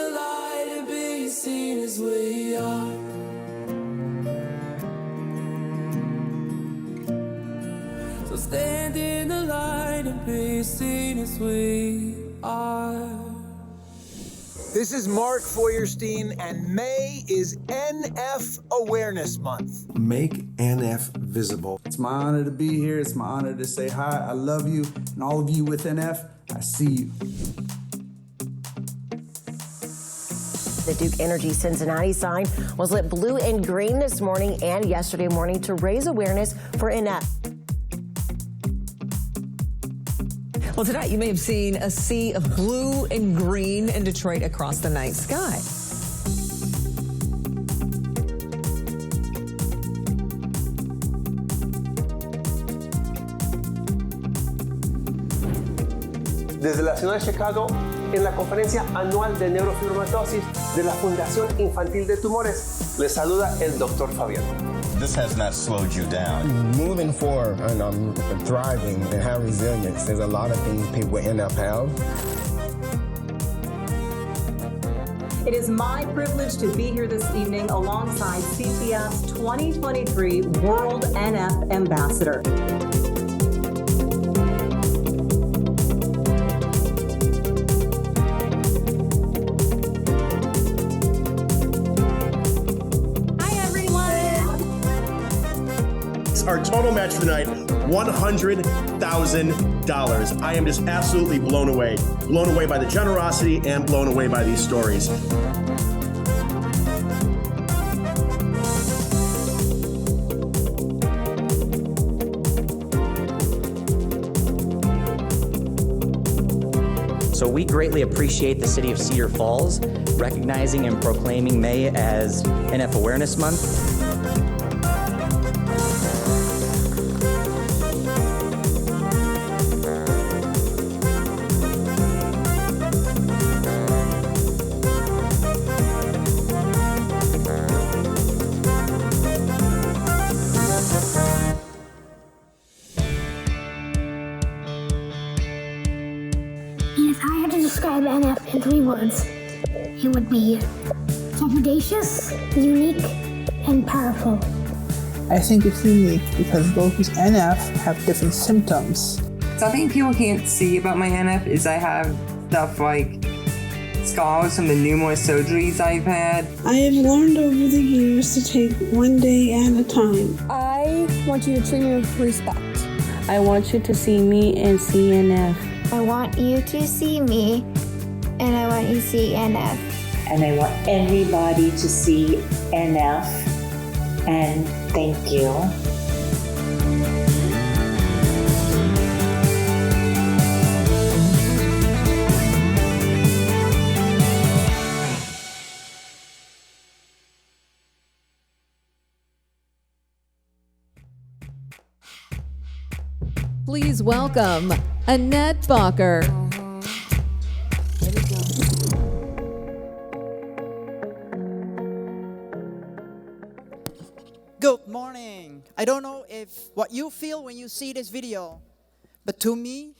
the light and be seen as we are. So stand in the light and be seen as we are. This is Mark Feuerstein, and May is NF Awareness Month. Make NF visible. It's my honor to be here. It's my honor to say hi. I love you. And all of you with NF, I see you. The Duke Energy Cincinnati sign was lit blue and green this morning and yesterday morning to raise awareness for NF. Well, tonight you may have seen a sea of blue and green in Detroit across the night sky. Desde la ciudad de Chicago, en la conferencia anual de neurofibromatosis de la Fundación Infantil de Tumores, les saluda el Dr. Fabián. This has not slowed you down. Moving forward and thriving and have resilience. There's a lot of things people with NF have. It is my privilege to be here this evening alongside CTF's 2023 World NF Ambassador. Our total match for tonight, $100,000. I am just absolutely blown away by the generosity and blown away by these stories. So we greatly appreciate the City of Cedar Falls recognizing and proclaiming May as NF Awareness Month. If I had to describe NF in 3 words, it would be audacious, unique, and powerful. I think it's unique because those with NF have different symptoms. Something people can't see about my NF is I have stuff like scars from the numerous surgeries I've had. I have learned over the years to take one day at a time. I want you to treat me with respect. I want you to see me and see NF. I want you to see me, and I want you to see NF. And I want everybody to see NF, and thank you. Please welcome Annette Bacher. Good morning. I don't know what you feel when you see this video, but to me,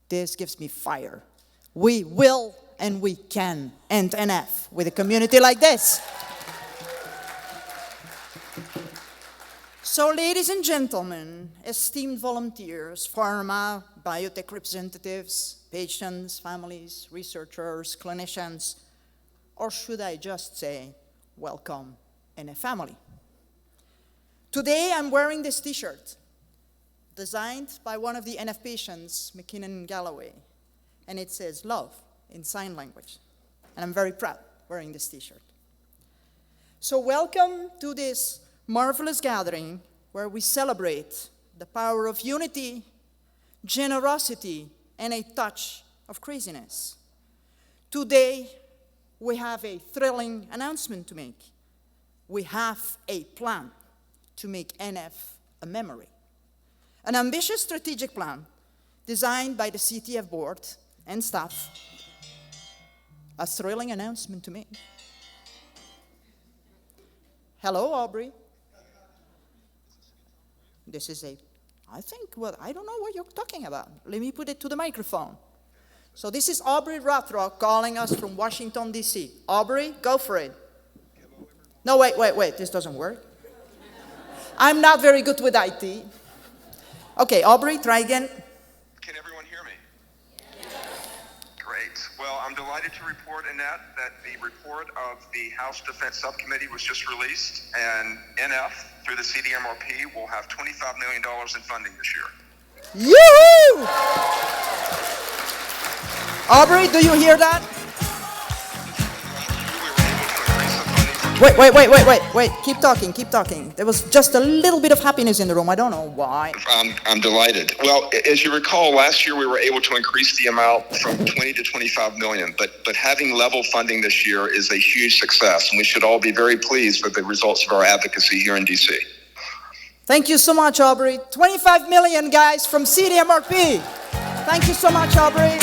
this gives me fire. We will and we can end NF with a community like this. So, ladies and gentlemen, esteemed volunteers, pharma, biotech representatives, patients, families, researchers, clinicians, or should I just say, welcome in a family. Today, I'm wearing this t-shirt, designed by one of the NF patients, McKinnon Galloway, and it says love in sign language. And I'm very proud wearing this t-shirt. So welcome to this marvelous gathering where we celebrate the power of unity, generosity, and a touch of craziness. Today, we have a thrilling announcement to make. We have a plan to make NF a memory. An ambitious strategic plan designed by the CTF board and staff. A thrilling announcement to make. Hello, Aubrey. This is I don't know what you're talking about. Let me put it to the microphone. So this is Aubrey Rothrock calling us from Washington, D.C. Aubrey, go for it. No, wait, this doesn't work. I'm not very good with IT. Okay, Aubrey, try again. Can everyone hear me? Great. Well, I'm delighted to report, Annette, that the report of the House Defense Subcommittee was just released, and NF, through the CDMRP, will have $25 million in funding this year. Yoo-hoo! Aubrey, do you hear that? Wait. Keep talking. There was just a little bit of happiness in the room. I don't know why. I'm delighted. Well, as you recall, last year we were able to increase the amount from 20 to 25 million, but having level funding this year is a huge success, and we should all be very pleased with the results of our advocacy here in DC. Thank you so much, Aubrey. 25 million, guys, from CDMRP. Thank you so much, Aubrey.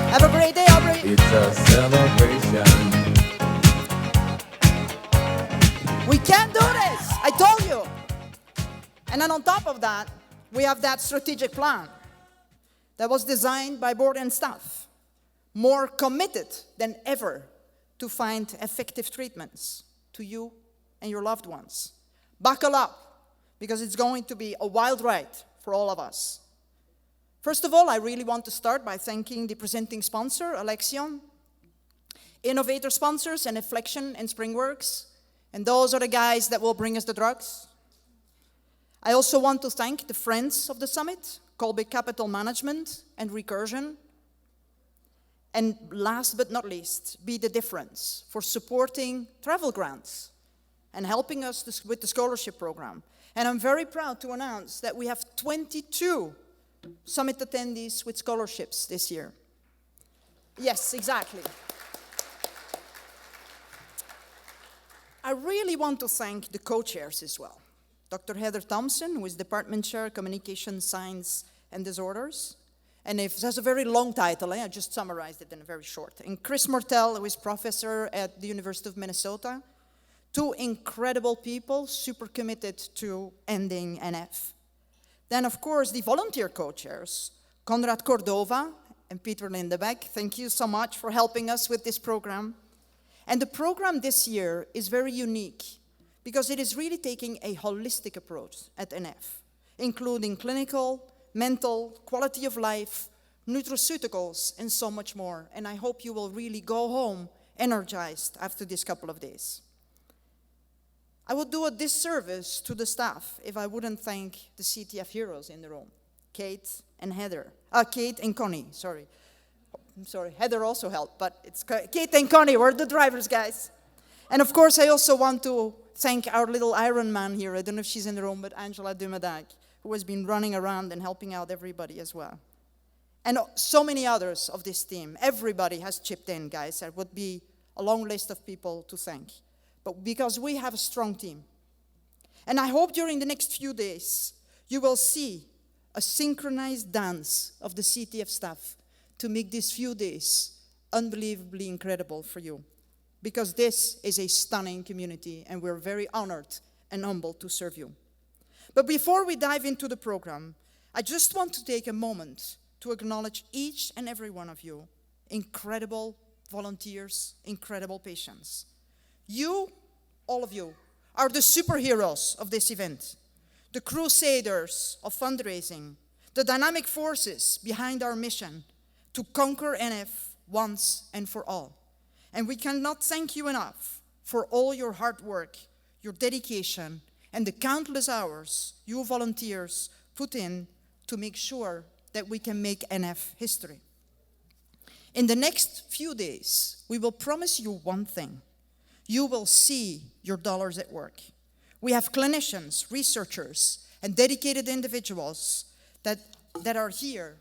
Have a great day, Aubrey. It's a celebration. We can do this, I told you. And then on top of that, we have that strategic plan that was designed by board and staff, more committed than ever to find effective treatments to you and your loved ones. Buckle up, because it's going to be a wild ride for all of us. First of all, I really want to start by thanking the presenting sponsor, Alexion, innovator sponsors, and Inflection and Springworks. And those are the guys that will bring us the drugs. I also want to thank the friends of the summit, Colby Capital Management and Recursion. And last but not least, Be the Difference for supporting travel grants and helping us with the scholarship program. And I'm very proud to announce that we have 22 summit attendees with scholarships this year. Yes, exactly. I really want to thank the co-chairs as well. Dr. Heather Thompson, who is Department Chair, Communication Science and Disorders. And if that's a very long title, I just summarized it in a very short. And Chris Mortel, who is Professor at the University of Minnesota. Two incredible people, super committed to ending NF. Then, of course, the volunteer co-chairs, Konrad Cordova and Peter Lindebeck. Thank you so much for helping us with this program. And the program this year is very unique because it is really taking a holistic approach at NF, including clinical, mental, quality of life, nutraceuticals, and so much more. And I hope you will really go home energized after this couple of days. I would do a disservice to the staff if I wouldn't thank the CTF heroes in the room, Kate and Connie, sorry. I'm sorry, Heather also helped, but it's Kate and Connie, we're the drivers, guys. And of course, I also want to thank our little Iron Man here. I don't know if she's in the room, but Angela Dumadag, who has been running around and helping out everybody as well. And so many others of this team. Everybody has chipped in, guys. There would be a long list of people to thank. But because we have a strong team. And I hope during the next few days, you will see a synchronized dance of the CTF staff to make these few days unbelievably incredible for you. Because this is a stunning community, and we're very honored and humbled to serve you. But before we dive into the program, I just want to take a moment to acknowledge each and every one of you, incredible volunteers, incredible patients. You, all of you, are the superheroes of this event, the crusaders of fundraising, the dynamic forces behind our mission to conquer NF once and for all. And we cannot thank you enough for all your hard work, your dedication, and the countless hours you volunteers put in to make sure that we can make NF history. In the next few days, we will promise you one thing. You will see your dollars at work. We have clinicians, researchers, and dedicated individuals that are here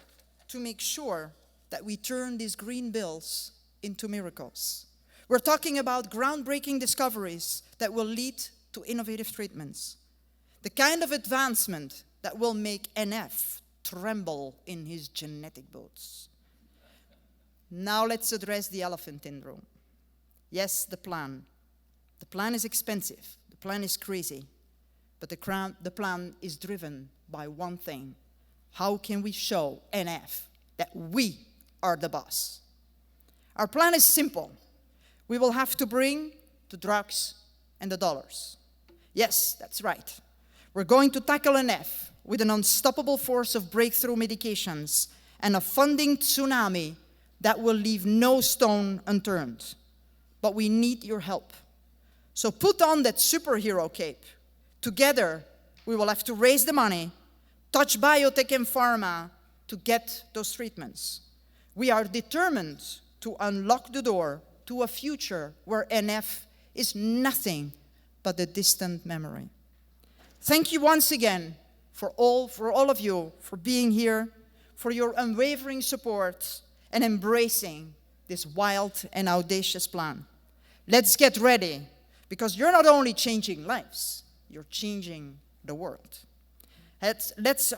to make sure that we turn these green bills into miracles. We're talking about groundbreaking discoveries that will lead to innovative treatments. The kind of advancement that will make NF tremble in his genetic boots. Now let's address the elephant in the room. Yes, the plan. The plan is expensive. The plan is crazy. But the plan is driven by one thing. How can we show NF that we are the boss. Our plan is simple. We will have to bring the drugs and the dollars. Yes, that's right. We're going to tackle NF with an unstoppable force of breakthrough medications and a funding tsunami that will leave no stone unturned. But we need your help. So put on that superhero cape. Together, we will have to raise the money, touch biotech and pharma to get those treatments. We are determined to unlock the door to a future where NF is nothing but a distant memory. Thank you once again for all of you for being here, for your unwavering support and embracing this wild and audacious plan. Let's get ready, because you're not only changing lives, you're changing the world. Let's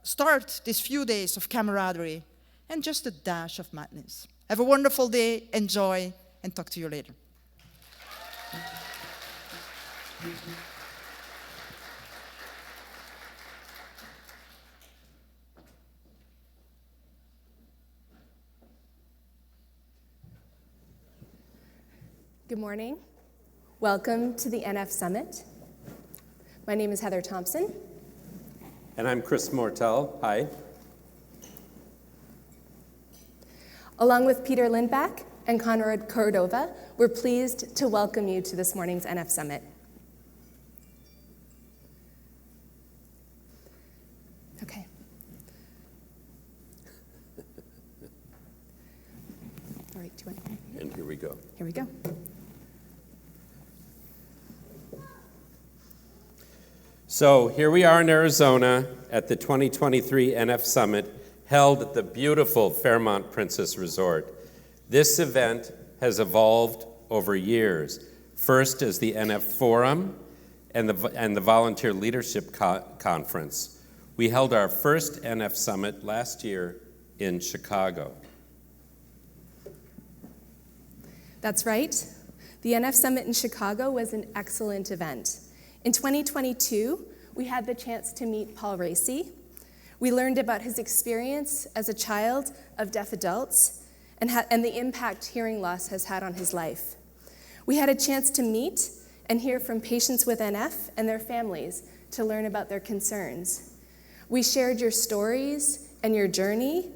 start these few days of camaraderie and just a dash of madness. Have a wonderful day, enjoy, and talk to you later. Good morning. Welcome to the NF Summit. My name is Heather Thompson. And I'm Chris Mortel. Hi. Along with Peter Lindback and Conrad Cordova, we're pleased to welcome you to this morning's NF Summit. Okay. All right, do you want to? And here we go. Here we go. So here we are in Arizona at the 2023 NF Summit, held at the beautiful Fairmont Princess Resort. This event has evolved over years, first as the NF Forum and the Volunteer Leadership Conference. We held our first NF Summit last year in Chicago. That's right. The NF Summit in Chicago was an excellent event. In 2022, we had the chance to meet Paul Racy. We learned about his experience as a child of deaf adults and the impact hearing loss has had on his life. We had a chance to meet and hear from patients with NF and their families to learn about their concerns. We shared your stories and your journey,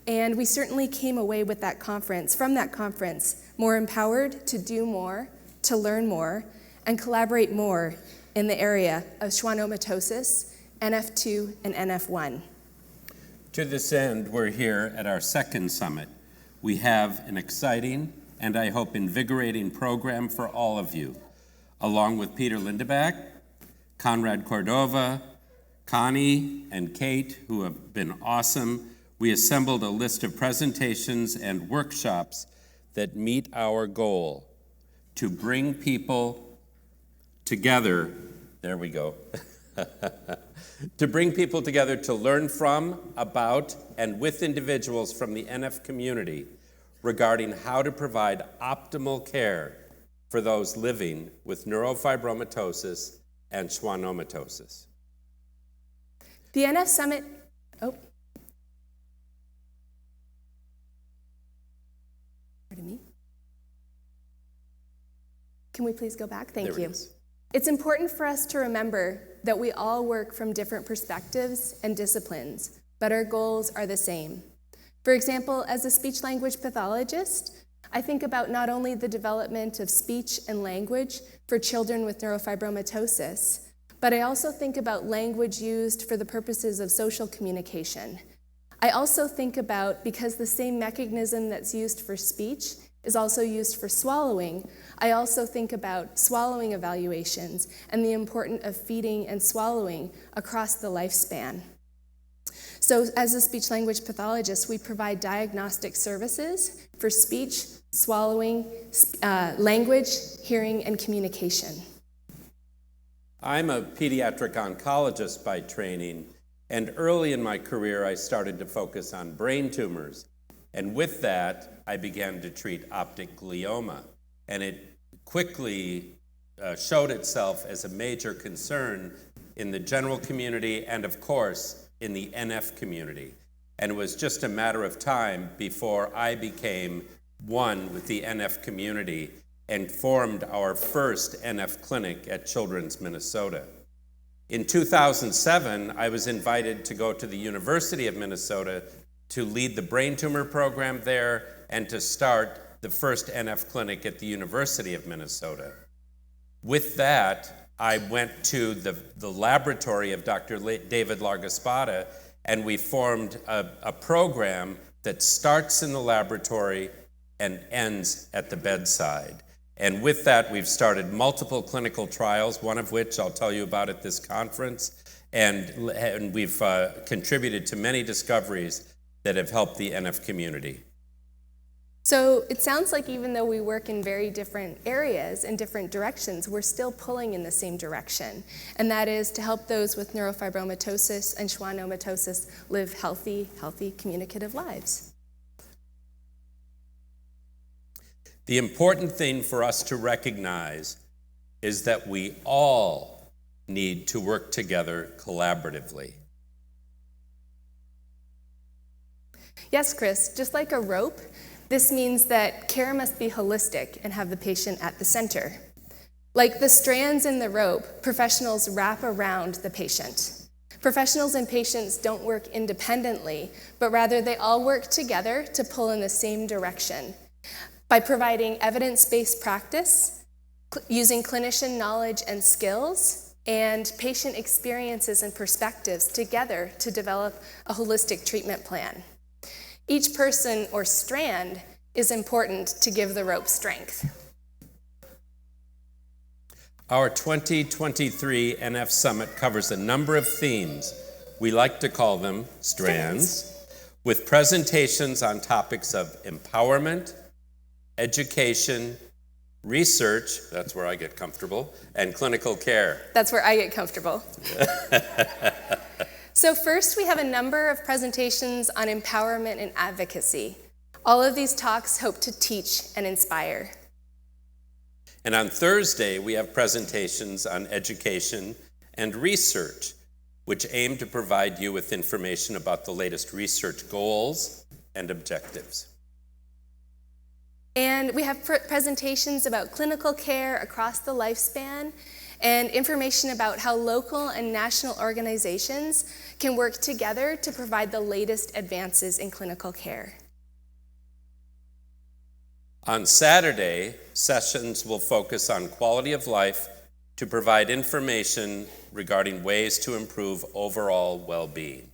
and we certainly came away with from that conference, more empowered to do more, to learn more, and collaborate more in the area of schwannomatosis, NF2, and NF1. To this end, we're here at our second summit. We have an exciting and I hope invigorating program for all of you. Along with Peter Lindeback, Conrad Cordova, Connie, and Kate, who have been awesome, we assembled a list of presentations and workshops that meet our goal to bring people together, there we go, to bring people together to learn from, about, and with individuals from the NF community regarding how to provide optimal care for those living with neurofibromatosis and schwannomatosis. The NF Summit, pardon me. Can we please go back? Thank you. It's important for us to remember that we all work from different perspectives and disciplines, but our goals are the same. For example, as a speech-language pathologist, I think about not only the development of speech and language for children with neurofibromatosis, but I also think about language used for the purposes of social communication. I also think about, because the same mechanism that's used for speech is also used for swallowing, I also think about swallowing evaluations and the importance of feeding and swallowing across the lifespan. So as a speech-language pathologist, we provide diagnostic services for speech, swallowing, language, hearing, and communication. I'm a pediatric oncologist by training, and early in my career, I started to focus on brain tumors. And with that, I began to treat optic glioma. And it quickly showed itself as a major concern in the general community and, of course, in the NF community. and it was just a matter of time before I became one with the NF community and formed our first NF clinic at Children's Minnesota. In 2007, I was invited to go to the University of Minnesota to lead the brain tumor program there and to start the first NF clinic at the University of Minnesota. With that, I went to the laboratory of Dr. David Largaspada, and we formed a program that starts in the laboratory and ends at the bedside. And with that, we've started multiple clinical trials, one of which I'll tell you about at this conference, and we've contributed to many discoveries that have helped the NF community. So it sounds like even though we work in very different areas and different directions, we're still pulling in the same direction, and that is to help those with neurofibromatosis and schwannomatosis live healthy, communicative lives. The important thing for us to recognize is that we all need to work together collaboratively. Yes, Chris, just like a rope, this means that care must be holistic and have the patient at the center. Like the strands in the rope, professionals wrap around the patient. Professionals and patients don't work independently, but rather they all work together to pull in the same direction. By providing evidence-based practice, using clinician knowledge and skills, and patient experiences and perspectives together to develop a holistic treatment plan. Each person or strand is important to give the rope strength. Our 2023 NF Summit covers a number of themes. We like to call them strands, with presentations on topics of empowerment, education, research, that's where I get comfortable, and clinical care. That's where I get comfortable. So first, we have a number of presentations on empowerment and advocacy. All of these talks hope to teach and inspire. And on Thursday, we have presentations on education and research, which aim to provide you with information about the latest research goals and objectives. And we have presentations about clinical care across the lifespan and information about how local and national organizations can work together to provide the latest advances in clinical care. On Saturday, sessions will focus on quality of life to provide information regarding ways to improve overall well-being.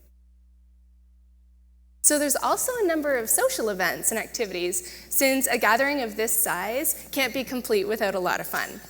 So there's also a number of social events and activities, since a gathering of this size can't be complete without a lot of fun.